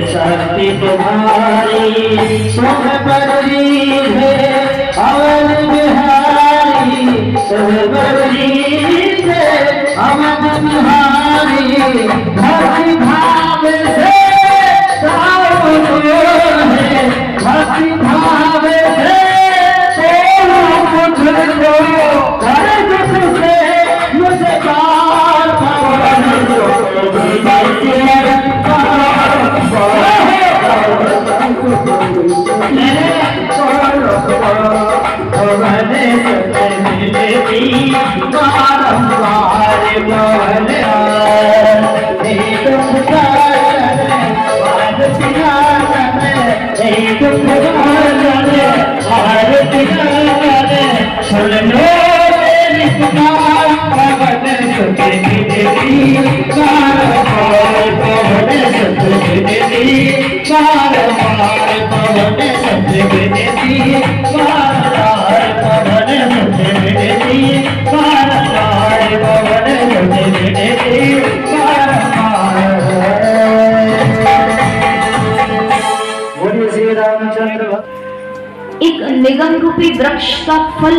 शक्ति तुम्हारी सुख बड़ी है अवध बिहारी सुख बड़ी है अवध बिहारी भक्ति भाव से भक्ति भाव से मुझे एक निगम रूपी वृक्ष का फल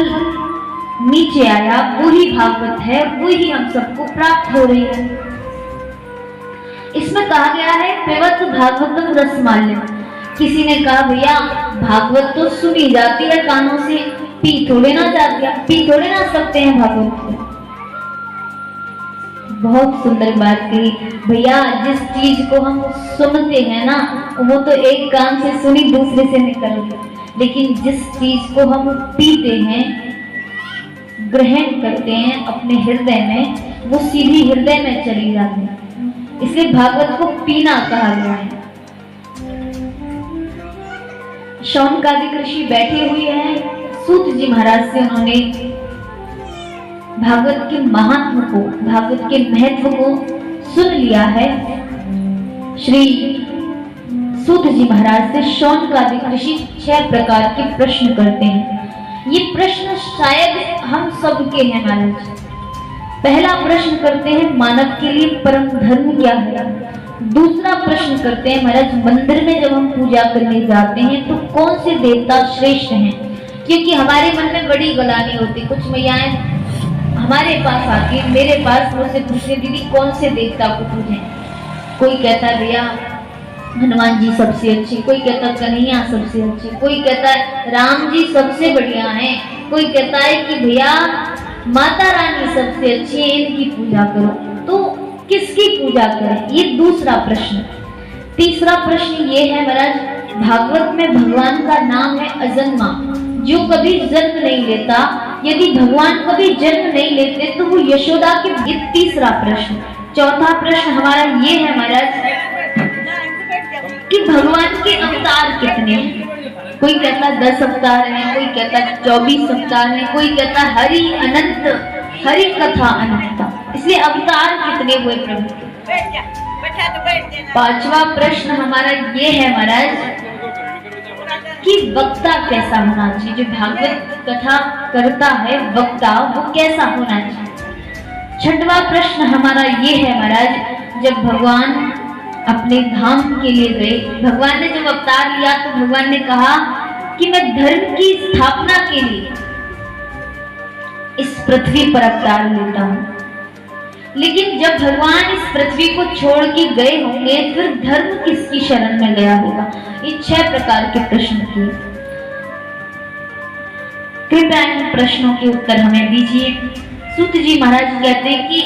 नीचे आया, वो ही भागवत है, वो ही हम सबको प्राप्त हो रही है। इसमें कहा गया है पिबत भागवतम रसमाल्यम। किसी ने कहा भैया भागवत तो सुनी जाती है कानों से, पी थोड़े ना सकते हैं भागवत। बहुत सुंदर बात कही भैया, जिस चीज को हम सुनते हैं ना वो तो एक कान से सुनी दूसरे से निकलती, लेकिन जिस चीज को हम पीते हैं, ग्रहण करते हैं अपने हृदय में, वो सीधी हृदय में चली जाती है। इसलिए भागवत को पीना कहा गया है। शौनकादिक ऋषि बैठे हुए हैं, सूत जी महाराज से उन्होंने भागवत के महात्म को, भागवत के महत्व को सुन लिया है। श्री सूत जी महाराज से शौनकादिक ऋषि 6 प्रकार के प्रश्न करते हैं। ये प्रश्न शायद हम सबके हैं महाराज। पहला प्रश्न करते हैं मानव के लिए परम धर्म क्या है। दूसरा प्रश्न करते हैं महाराज मंदिर में जब हम पूजा करने जाते हैं तो कौन से देवता श्रेष्ठ हैं, क्योंकि हमारे मन में बड़ी गलानी होती। कुछ मैयाएं हमारे पास आके मेरे पास मुझसे पूछे दीदी कौन से देवता को पूजें। कोई कहता है भैया हनुमान जी सबसे अच्छे, कोई कहता कन्हैया सबसे अच्छे, कोई कहता है राम जी सबसे बढ़िया हैं, कोई कहता है कि भैया माता रानी सबसे अच्छी है, इनकी पूजा करो। तो किसकी पूजा करें, ये दूसरा प्रश्न। तीसरा प्रश्न ये है महाराज भागवत में भगवान का नाम है अजन्मा, जो कभी जन्म नहीं लेता। यदि भगवान कभी जन्म नहीं लेते तो वो यशोदा के। ये तीसरा प्रश्न। चौथा प्रश्न हमारा ये है महाराज कि भगवान के अवतार कितने हैं। कोई कहता 10 अवतार हैं, कोई कहता 24 अवतार हैं, कोई कहता हरि अनंत, हरि कथा अनंता। इसलिए अवतार कितने हुए प्रभु के। पांचवा प्रश्न हमारा ये है महाराज कि वक्ता कैसा होना चाहिए। जो भागवत कथा करता है वक्ता, वो कैसा होना चाहिए। छठवां प्रश्न हमारा ये है महाराज जब भगवान अपने धाम के लिए गए, भगवान ने जब अवतार लिया तो भगवान ने कहा कि मैं धर्म की स्थापना के लिए इस पृथ्वी पर अवतार लेता हूं। लेकिन जब भगवान इस पृथ्वी को छोड़ के गए होंगे फिर धर्म किसकी शरण में गया होगा। ये 6 प्रकार के प्रश्न किए। कृपया इन प्रश्नों के उत्तर हमें दीजिए। सूत जी महाराज कहते हैं कि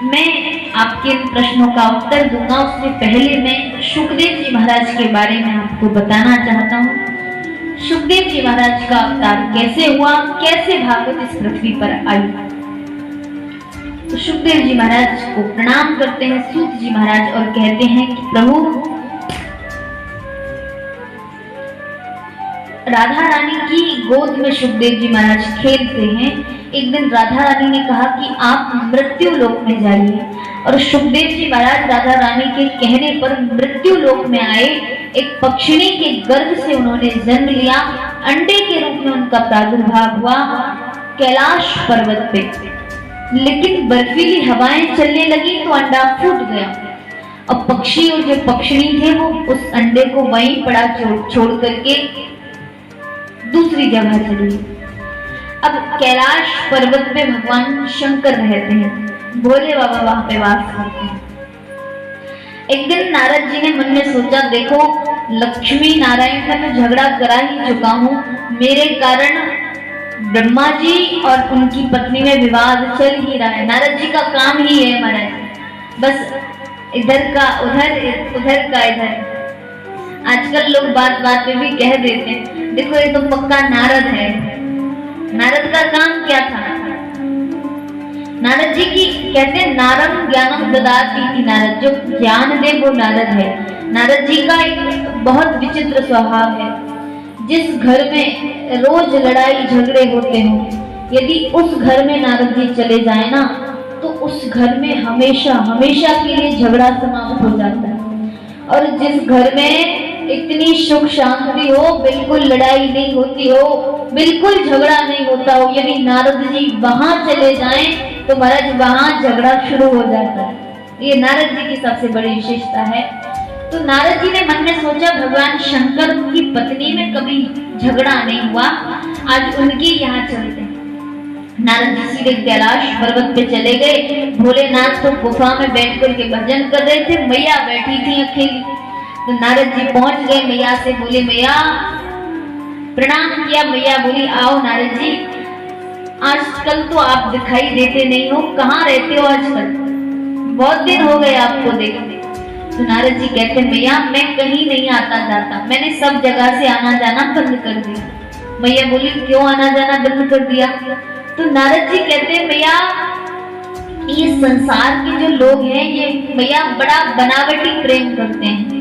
मैं आपके प्रश्नों का उत्तर दूंगा, उससे पहले मैं सुखदेव जी महाराज के बारे में आपको बताना चाहता हूँ। सुखदेव जी महाराज का अवतार कैसे हुआ, कैसे भागवत इस पृथ्वी पर आई। तो सुखदेव जी महाराज को प्रणाम करते हैं सूत जी महाराज और कहते हैं कि प्रभु राधा रानी की गोद में सुखदेव जी महाराज खेलते हैं। एक दिन राधा रानी ने कहा कि आप मृत्यु लोक में जाइए, और सुखदेव जी महाराज राधा रानी के कहने पर मृत्यु लोक में आए। एक पक्षिणी के गर्भ से उन्होंने जन्म लिया अंडे के रूप में उनका प्रादुर्भाव हुआ कैलाश पर्वत पे। लेकिन बर्फीली हवाएं चलने लगी तो अंडा फूट गया। अब पक्षी और जो पक्षिणी थे वो उस अंडे को वहीं पड़ा छोड़ करके दूसरी जगह चली। अब कैलाश पर्वत पे भगवान शंकर रहते हैं, भोले बाबा वहां पे वास करते हैं। एक दिन नारद जी ने मन में सोचा, देखो लक्ष्मी नारायण का तो झगड़ा करा ही चुका हूँ, मेरे कारण ब्रह्मा जी और उनकी पत्नी में विवाद चल ही रहा है। नारद जी का काम ही है महाराज, बस इधर का उधर, उधर का इधर। आजकल लोग बात बात में भी कह देते हैं, देखो ये तो पक्का नारद है। नारद का काम क्या था? नारद जी की कहते हैं नारद ज्ञानम ददाति थी, नारद जो ज्ञान दे वो नारद है। नारद जी का एक बहुत विचित्र स्वभाव है। जिस घर में रोज लड़ाई झगड़े होते हो, यदि उस घर में नारद जी चले जाए ना तो उस घर में हमेशा हमेशा के लिए झगड़ा समाप्त हो जाता है। और जिस घर में इतनी सुख शांति हो, बिल्कुल लड़ाई नहीं होती हो, बिल्कुल झगड़ा नहीं होता हो, यदि नारद जी वहां चले जाएं तो महाराज वहां झगड़ा शुरू हो जाता है। ये नारद जी की सबसे बड़ी विशेषता है। तो नारद जी ने मन में सोचा, भगवान शंकर की पत्नी में कभी झगड़ा नहीं हुआ, आज उनके यहाँ चलते हैं। नारद जी सीधे कैलाश पर्वत पे चले गए। भोलेनाथ तो गुफा में बैठ कर के भजन कर रहे थे, मैया बैठी थी अकेली। तो नारद जी पहुंच गए मैया से, बोले मैया, प्रणाम किया। मैया बोली, आओ नारद जी, आजकल तो आप दिखाई देते नहीं हो, कहाँ रहते हो आजकल, बहुत दिन हो गए आपको देखे। तो नारद जी कहते, मैया मैं कहीं नहीं आता जाता, मैंने सब जगह से आना जाना बंद कर दिया। मैया बोली, क्यों आना जाना बंद कर दिया? तो नारद जी कहते, मैया ये संसार के जो लोग हैं ये मैया बड़ा बनावटी प्रेम करते हैं।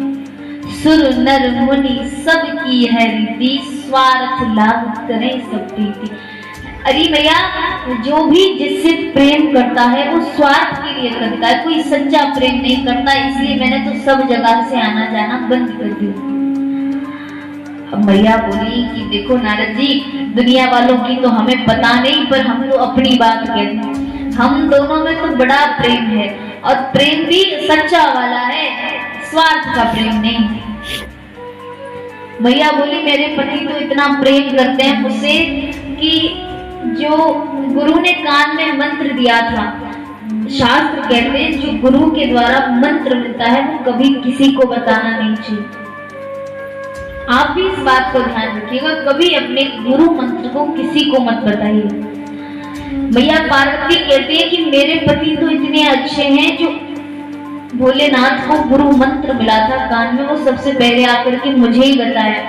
सुर नर मुनि सब की है रीति, स्वार्थ लाभ करें सब प्रीति। अरे मैया, जो भी जिससे प्रेम करता है वो स्वार्थ के लिए करता है, कोई सच्चा प्रेम नहीं करता, इसलिए मैंने तो सब जगह से आना जाना बंद कर दिया। अब मैया बोली कि देखो नारद जी, दुनिया वालों की तो हमें पता नहीं, पर हम तो अपनी बात कहते हैं, हम दोनों में तो बड़ा प्रेम है, और प्रेम भी सच्चा वाला है, स्वार्थ का प्रेम नहीं है। मैया बोली, मेरे पति तो इतना प्रेम करते हैं मुझसे कि जो गुरु ने कान में मंत्र दिया था, शास्त्र कहते हैं जो गुरु के द्वारा मंत्र मिलता है वो कभी किसी को बताना नहीं चाहिए। आप भी इस बात को ध्यान रखिएगा, कभी अपने गुरु मंत्र को किसी को मत बताइए। मैया पार्वती कहती है कि मेरे पति तो इतने अच्छे हैं, जो भोलेनाथ को गुरु मंत्र मिला था कान में, वो सबसे पहले आकर के मुझे ही बताया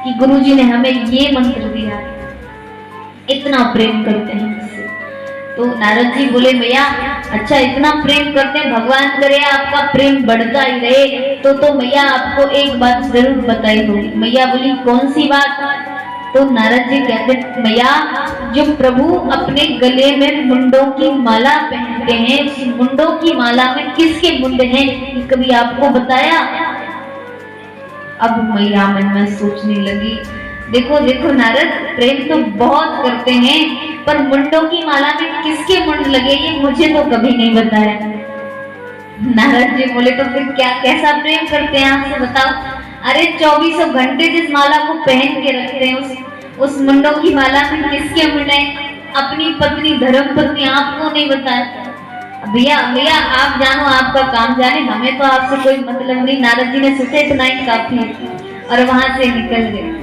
कि गुरुजी ने हमें ये मंत्र दिया है, इतना प्रेम करते हैं मुझसे। तो नारद जी बोले, मैया अच्छा इतना प्रेम करते हैं, भगवान करे आपका प्रेम बढ़ता ही रहे। तो मैया आपको एक बात जरूर बताई होगी। मैया बोली, कौन सी बात? तो नारद जी कहते, मैया जो प्रभु अपने गले में मुंडों की माला पहनते हैं, उस मुंडों की माला में किसके मुंड हैं, कभी आपको बताया? अब मैया मन में सोचने लगी, देखो देखो नारद, प्रेम तो बहुत करते हैं, पर मुंडों की माला में किसके मुंड लगे ये मुझे तो कभी नहीं बताया। नारद जी बोले, तो फिर क्या कैसा प्रेम करते हैं आपसे बताओ? अरे 24 घंटे जिस माला को पहन के रखते हैं, उस मुंडों की माला में किसके मुंड है? अपनी पत्नी धर्म पत्नी, आपको नहीं बताया। भैया भैया आप जानो, आपका काम जाने, हमें तो आपसे कोई मतलब नहीं। नारद जी ने सोचा इतना ही काफी है, और वहां से निकल गए।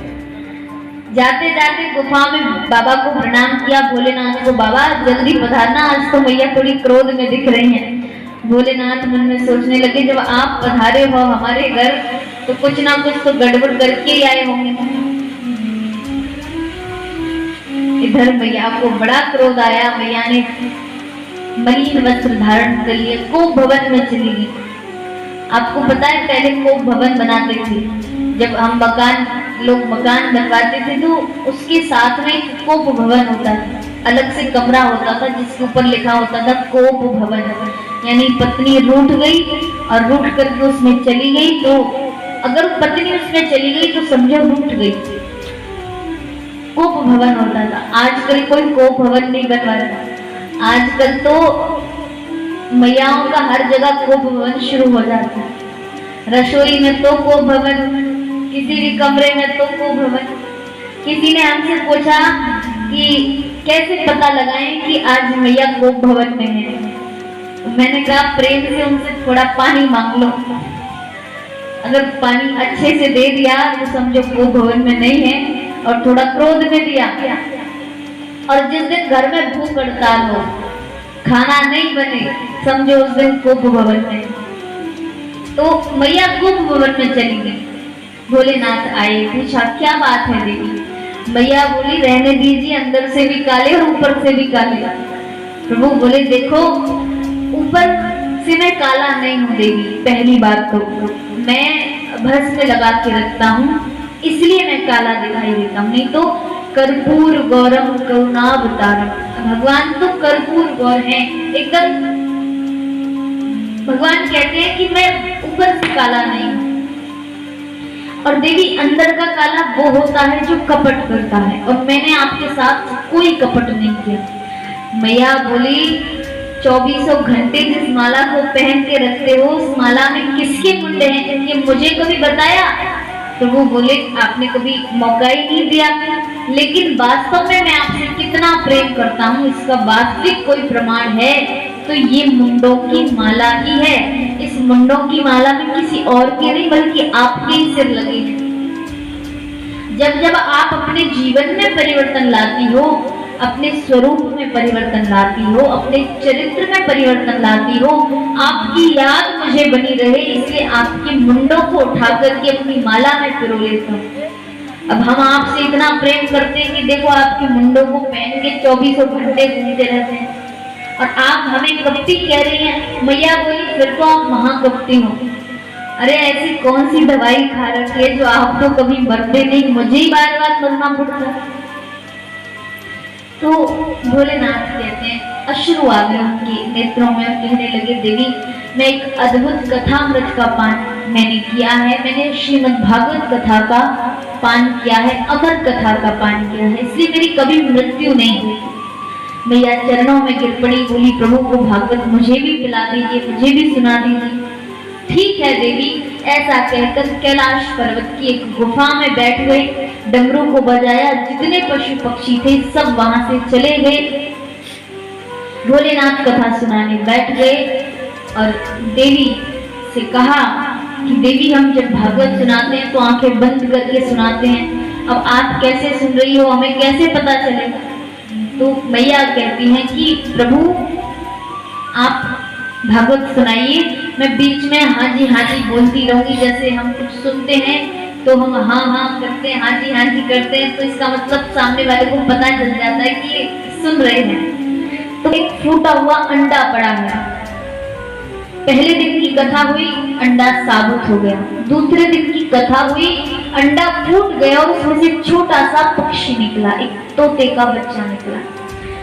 जाते जाते गुफा में बाबा को प्रणाम किया, भोलेनाथ को, बाबा जल्दी पधारना, आज तो मैया थोड़ी क्रोध में दिख रही हैं। भोलेनाथ मन में सोचने लगे, जब आप पधारे हो हमारे घर तो कुछ ना कुछ तो गड़बड़ करके ही आए होंगे। इधर मैया को बड़ा क्रोध आया, मैया ने मलिन वस्त्र धारण कर लिए, कोप भवन में चली गई। आपको पता है पहले कोप भवन बनाते थे, जब हम लोग मकान बनवाते थे तो उसके साथ में एक कोप भवन होता था, अलग से कमरा होता था जिसके ऊपर लिखा होता था कोप भवन। यानी पत्नी रूठ गई और रूठ करके उसमें चली गई, तो अगर पत्नी उसमें चली गई तो समझो रूठ गई, कोप भवन होता था। आजकल कोई कोप भवन नहीं बनवा रहा, आजकल तो मैयाओं का हर जगह कोप भवन शुरू हो जाता है। रसोई में तो कोप भवन, किसी भी कमरे में तो कोप भवन। किसी ने हमसे पूछा कि कैसे पता लगाएं कि आज मैया कोप भवन में है। मैंने कहा प्रेम से उनसे थोड़ा पानी मांग लो, अगर पानी अच्छे से दे दिया तो समझो कोप भवन में नहीं है, और थोड़ा क्रोध में दिया, और जिस दिन घर में भूख हड़ताल हो, खाना नहीं बने, समझो उस दिन कोप भवन में। तो मैया कोप भवन में चली गई। भोलेनाथ आए, पूछा क्या बात है देवी। मैया बोली रहने दीजिए, अंदर से भी काले और ऊपर से भी काले। प्रभु बोले देखो ऊपर से मैं काला नहीं हूँ देवी, पहली बात तो मैं भस्म लगा के रखता हूँ इसलिए मैं काला दिखाई देता हूँ, नहीं तो कर्पूर गौरम करुणावतारम। भगवान तो कर्पूर गौर है एकदम। भगवान कहते हैं कि मैं ऊपर से काला नहीं हूँ। और देवी अंदर का काला वो होता है जो कपट करता है, और मैंने आपके साथ कोई कपट नहीं किया। मैया बोली 2400 घंटे जिस माला को पहन के रखते हो, उस माला में किसके मुंडे हैं ये मुझे कभी बताया? तो वो बोले आपने कभी मौका ही नहीं दिया, लेकिन वास्तव में मैं आपसे कितना प्रेम करता हूँ इसका वास्तविक कोई प्रमाण है तो ये मुंडों की माला ही है। इस मुंडों की माला में किसी और के नहीं बल्कि आपके ही सिर लगे हैं। जब जब आप अपने जीवन में परिवर्तन लाती हो, अपने स्वरूप में परिवर्तन लाती हो, अपने चरित्र में परिवर्तन लाती हो, आपकी याद मुझे बनी रहे इसलिए आपके मुंडों को उठा करके अपनी माला में पिरो लेता हूँ। अब हम आपसे इतना प्रेम करते हैं कि देखो आपके मुंडों को पहन के 2400 घंटे घूमते रहते हैं, और आप हमें कपटी कह रही हैं। मैया बोली फिर तो आप महाकपटी हो। अरे ऐसी कौन सी दवाई खा रखी है जो आप तो कभी मरते नहीं, मुझे ही बार बार मरना पड़ता है। तो भोलेनाथ कहते हैं, अश्रु आ गए उनके नेत्रों में, कहने लगे देवी मैं एक अद्भुत कथामृत का पान मैंने किया है, मैंने श्रीमद् भागवत कथा का पान किया है, अमर कथा का पान किया है, इसलिए मेरी कभी मृत्यु नहीं हुई। मैया चरणों में गिर पड़ी, बोली प्रभु को भागवत मुझे भी पिला दीजिए, मुझे भी सुना दीजिए। ठीक है देवी, ऐसा कहकर कैलाश पर्वत की एक गुफा में बैठ गए, डमरू को बजाया, जितने पशु पक्षी थे सब वहां से चले गए। भोलेनाथ कथा सुनाने बैठ गए और देवी से कहा कि देवी हम जब भागवत सुनाते हैं तो आंखें बंद करके सुनाते हैं, अब आप कैसे सुन रही हो हमें कैसे पता चलेगा? तो मैया कहती हैं कि प्रभु आप भागवत सुनाइए, मैं बीच में हाँ जी बोलती रहूंगी, जैसे हम कुछ सुनते हैं तो हम हाँ करते हैं, हाँ जी करते हैं, तो इसका मतलब सामने वाले को पता चल जाता है कि ये सुन रहे हैं। तो एक फूटा हुआ अंडा पड़ा है, पहले दिन की कथा हुई, अंडा साबुत हो गया। दूसरे दिन की कथा हुई, अंडा फूट गया और उसमें से छोटा सा पक्षी निकला, एक तोते का बच्चा निकला।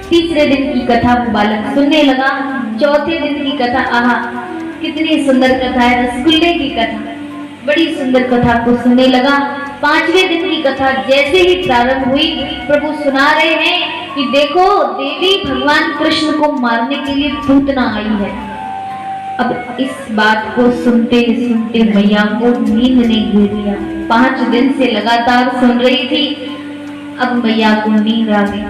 तीसरे दिन की कथा वो बालक सुनने लगा। चौथे दिन की कथा, आहा कितनी सुंदर कथा है, रसगुल्ले की कथा, बड़ी सुंदर कथा को सुनने लगा। पांचवें दिन की कथा जैसे ही प्रारंभ हुई, प्रभु सुना रहे हैं कि देखो देवी भगवान कृष्ण को मारने के लिए पूतना आई है। अब इस बात को सुनते सुनते मैया को नींद ने घेर लिया। 5 दिन से लगातार सुन रही थी, अब मैया को नींद आ गई।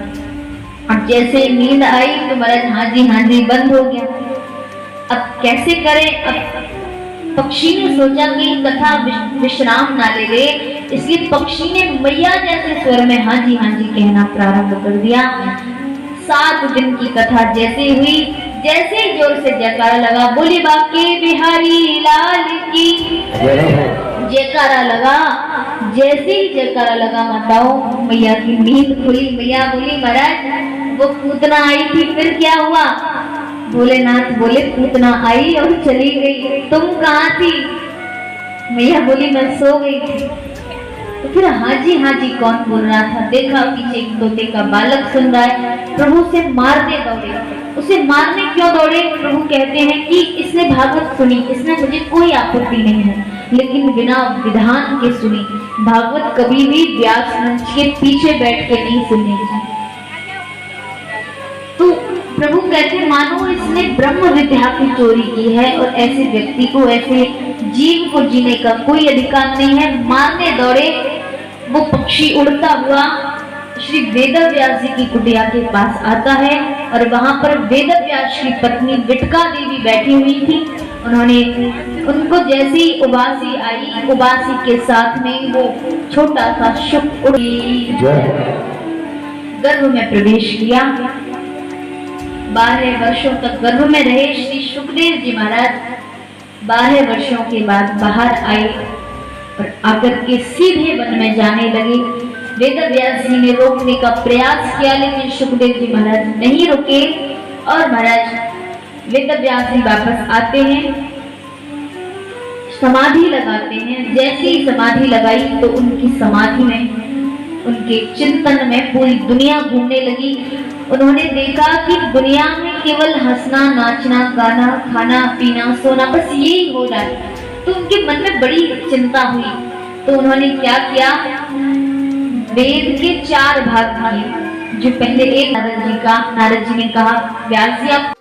अब जैसे नींद आई तो महाराज हाँ जी बंद हो गया। अब कैसे करें? अब पक्षी ने सोचा कि कथा विश्राम ना ले ले, इसलिए पक्षी ने मैया जैसे स्वर में हाँ जी कहना प्रारंभ कर दिया। 7 दिन की कथा जैसे हुई, जैसे ही जोर से जयकारा लगा, बोली बाके बिहारी लाल की जयकारा लगा। जैसे ही जयकारा लगा माताओं, मैया की नींद खुली। मैया बोली महाराज वो पूतना आई थी, फिर क्या हुआ? भोलेनाथ बोले पूतना आई और चली गई, तुम कहाँ थी? मैया बोली मैं सो गई थी। तो फिर हाँ जी कौन बोल रहा था? देखा पीछे एक तोते का बालक सुन रहा है। प्रभु से मारने दौड़े। उसे मारने क्यों दौड़े? प्रभु कहते हैं कि इसने भागवत सुनी, इसमें मुझे कोई आपत्ति नहीं है, लेकिन बिना विधान के सुनी। भागवत कभी भी व्यास मंच के पीछे बैठ के नहीं सुनने चाहिए। तो प्रभु कहते मानो इसने ब्रह्म विद्या की चोरी की है और ऐसे व्यक्ति को, ऐसे जीव को जीने का कोई अधिकार नहीं है। मारने दौड़े वो पक्षी उड़ता हुआ श्री वेदव्यास जी की कुटिया के पास आता है और वहां पर वेदव्यास की पत्नी विटका देवी बैठी हुई थी। उन्होंने उनको जैसी उबासी आई, उबासी के साथ में वो छोटा सा शुक उड़ गर्भ में प्रवेश किया। 12 वर्षों तक गर्भ में रहे श्री सुखदेव जी महाराज। 12 वर्षों के बाद बाहर आए और आकर के सीधे वन में जाने लगे। वेदव्यास जी ने रोकने का प्रयास किया लेकिन सुखदेव जी महाराज नहीं रुके और महाराज वेदव्यास जी वापस आते हैं, समाधि लगाते हैं। जैसे ही समाधि लगाई तो उनकी समाधि में, उनके चिंतन में पूरी दुनिया घूमने लगी। उन्होंने देखा कि दुनिया में केवल हंसना, नाचना, गाना, खाना, पीना, सोना, बस यही हो रहा है। तो उनके मन में बड़ी चिंता हुई। तो उन्होंने क्या किया, वेद के 4 भाग किए। जो पहले एक नारद जी ने कहा व्यास जी आप